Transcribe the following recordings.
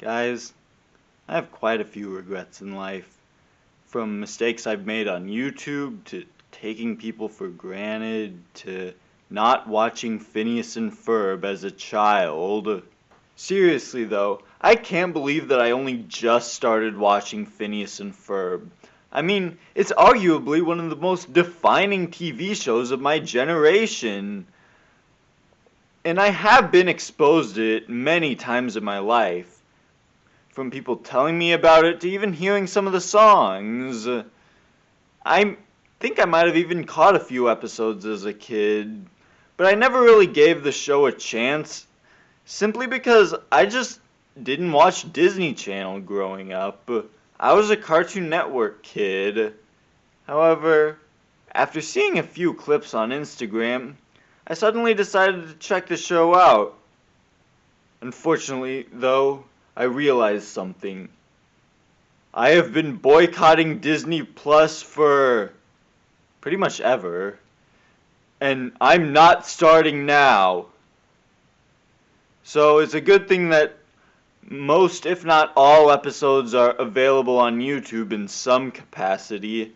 Guys, I have quite a few regrets in life. From mistakes I've made on YouTube, to taking people for granted, to not watching Phineas and Ferb as a child. Seriously though, I can't believe that I only just started watching Phineas and Ferb. I mean, it's arguably one of the most defining TV shows of my generation. And I have been exposed to it many times in my life. From people telling me about it to even hearing some of the songs. I think I might have even caught a few episodes as a kid, but I never really gave the show a chance, simply because I just didn't watch Disney Channel growing up. I was a Cartoon Network kid. However, after seeing a few clips on Instagram, I suddenly decided to check the show out. Unfortunately, though, I realized something. I have been boycotting Disney Plus for pretty much ever, and I'm not starting now. So it's a good thing that most, if not all, episodes are available on YouTube in some capacity,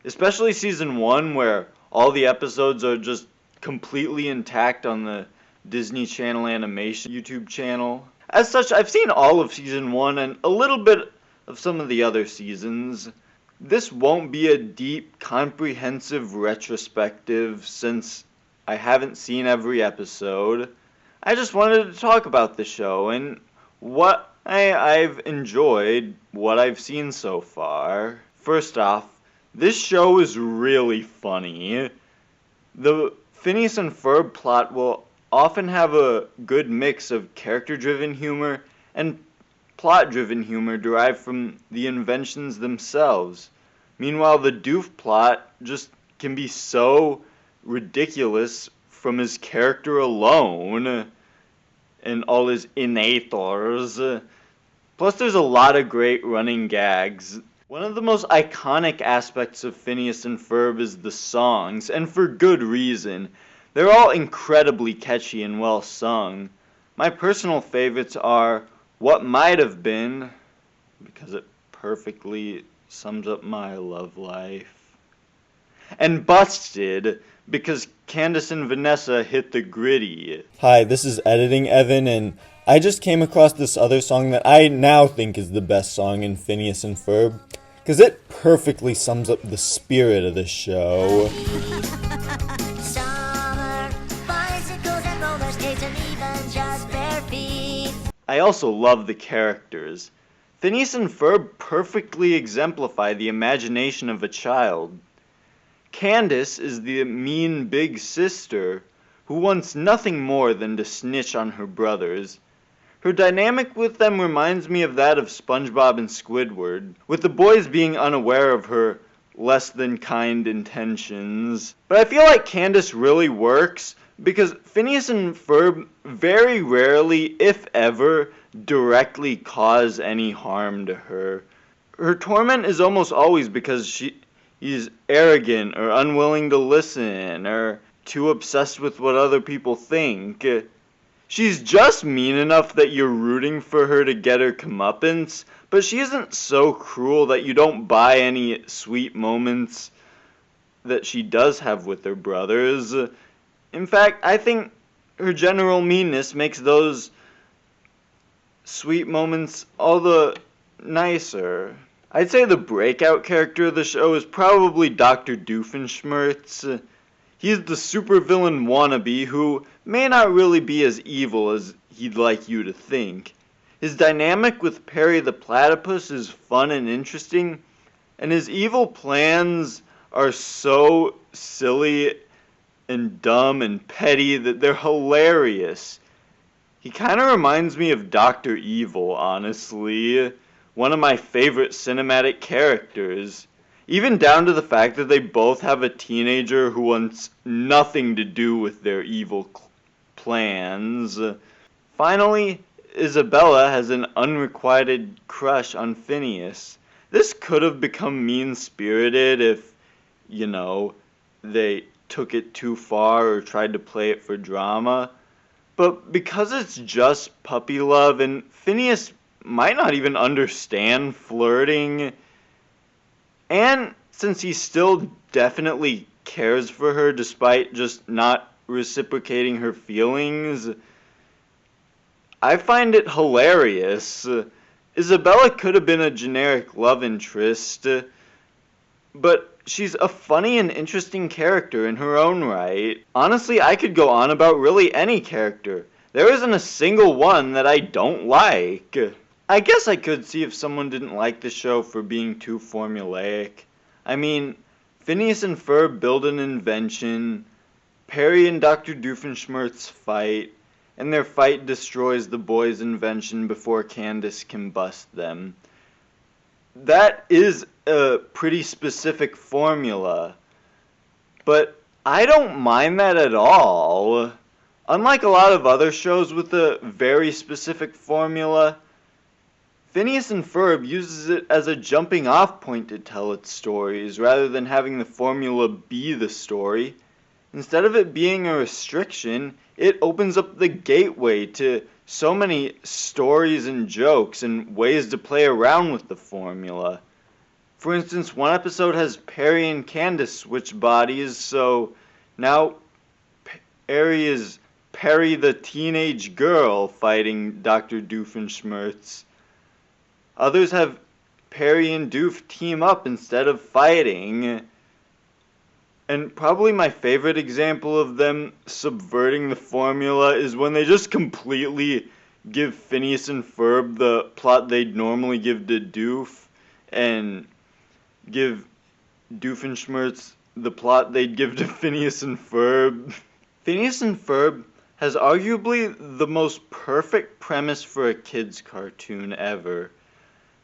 especially season 1, where all the episodes are just completely intact on the Disney Channel Animation YouTube channel. As such, I've seen all of season 1 and a little bit of some of the other seasons. This won't be a deep, comprehensive retrospective since I haven't seen every episode. I just wanted to talk about the show and what I've enjoyed, what I've seen so far. First off, this show is really funny. The Phineas and Ferb plot will often have a good mix of character-driven humor and plot-driven humor derived from the inventions themselves. Meanwhile, the Doof plot just can be so ridiculous from his character alone and all his innators. Plus, there's a lot of great running gags. One of the most iconic aspects of Phineas and Ferb is the songs, and for good reason. They're all incredibly catchy and well sung. My personal favorites are What Might Have Been, because it perfectly sums up my love life, and Busted, because Candace and Vanessa hit the gritty. Hi, this is Editing Evan, and I just came across this other song that I now think is the best song in Phineas and Ferb, because it perfectly sums up the spirit of the show. I also love the characters. Phineas and Ferb perfectly exemplify the imagination of a child. Candace is the mean big sister who wants nothing more than to snitch on her brothers. Her dynamic with them reminds me of that of SpongeBob and Squidward, with the boys being unaware of her less than kind intentions. But I feel like Candace really works because Phineas and Ferb very rarely, if ever, directly cause any harm to her. Her torment is almost always because she's arrogant or unwilling to listen or too obsessed with what other people think. She's just mean enough that you're rooting for her to get her comeuppance, but she isn't so cruel that you don't buy any sweet moments that she does have with her brothers. In fact, I think her general meanness makes those sweet moments all the nicer. I'd say the breakout character of the show is probably Dr. Doofenshmirtz. He's the supervillain wannabe who may not really be as evil as he'd like you to think. His dynamic with Perry the Platypus is fun and interesting, and his evil plans are so silly and dumb and petty that they're hilarious. He kind of reminds me of Dr. Evil, honestly. One of my favorite cinematic characters. Even down to the fact that they both have a teenager who wants nothing to do with their evil plans. Finally, Isabella has an unrequited crush on Phineas. This could have become mean-spirited if, they took it too far or tried to play it for drama. But because it's just puppy love, and Phineas might not even understand flirting. And since he still definitely cares for her despite just not reciprocating her feelings, I find it hilarious. Isabella could have been a generic love interest, but she's a funny and interesting character in her own right. Honestly, I could go on about really any character. There isn't a single one that I don't like. I guess I could see if someone didn't like the show for being too formulaic. I mean, Phineas and Ferb build an invention, Perry and Dr. Doofenshmirtz fight, and their fight destroys the boys' invention before Candace can bust them. That is a pretty specific formula, but I don't mind that at all. Unlike a lot of other shows with a very specific formula, Phineas and Ferb uses it as a jumping off point to tell its stories, rather than having the formula be the story. Instead of it being a restriction, it opens up the gateway to so many stories and jokes and ways to play around with the formula. For instance, one episode has Perry and Candace switch bodies, so now Perry is Perry the teenage girl fighting Dr. Doofenshmirtz. Others have Perry and Doof team up instead of fighting. And probably my favorite example of them subverting the formula is when they just completely give Phineas and Ferb the plot they'd normally give to Doof, and give Doofenshmirtz the plot they'd give to Phineas and Ferb. Phineas and Ferb has arguably the most perfect premise for a kid's cartoon ever.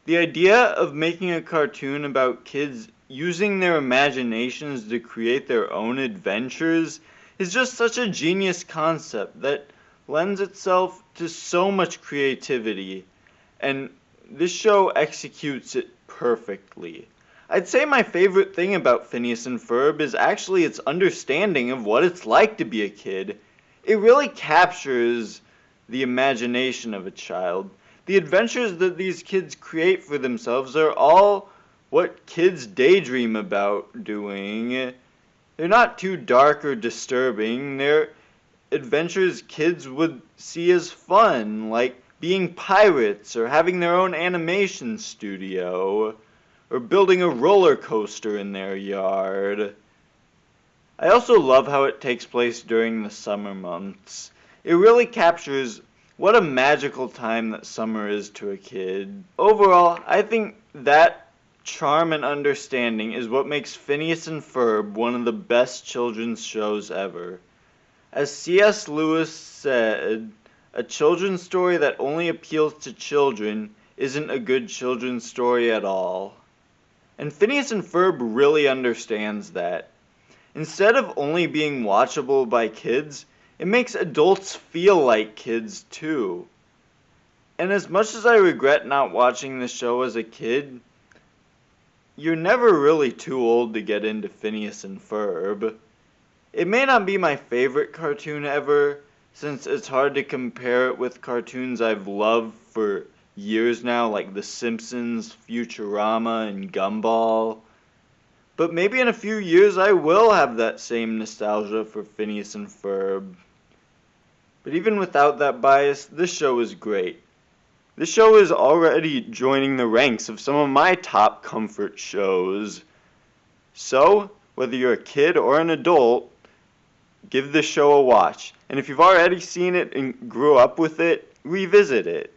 The idea of making a cartoon about kids using their imaginations to create their own adventures is just such a genius concept that lends itself to so much creativity, and this show executes it perfectly. I'd say my favorite thing about Phineas and Ferb is actually its understanding of what it's like to be a kid. It really captures the imagination of a child. The adventures that these kids create for themselves are all what kids daydream about doing. They're not too dark or disturbing. They're adventures kids would see as fun, like being pirates or having their own animation studio or building a roller coaster in their yard. I also love how it takes place during the summer months. It really captures what a magical time that summer is to a kid. Overall, I think that charm and understanding is what makes Phineas and Ferb one of the best children's shows ever. As C.S. Lewis said, a children's story that only appeals to children isn't a good children's story at all. And Phineas and Ferb really understands that. Instead of only being watchable by kids, it makes adults feel like kids too. And as much as I regret not watching the show as a kid, you're never really too old to get into Phineas and Ferb. It may not be my favorite cartoon ever, since it's hard to compare it with cartoons I've loved for years now, like The Simpsons, Futurama, and Gumball. But maybe in a few years I will have that same nostalgia for Phineas and Ferb. But even without that bias, this show is great. This show is already joining the ranks of some of my top comfort shows. So, whether you're a kid or an adult, give this show a watch. And if you've already seen it and grew up with it, revisit it.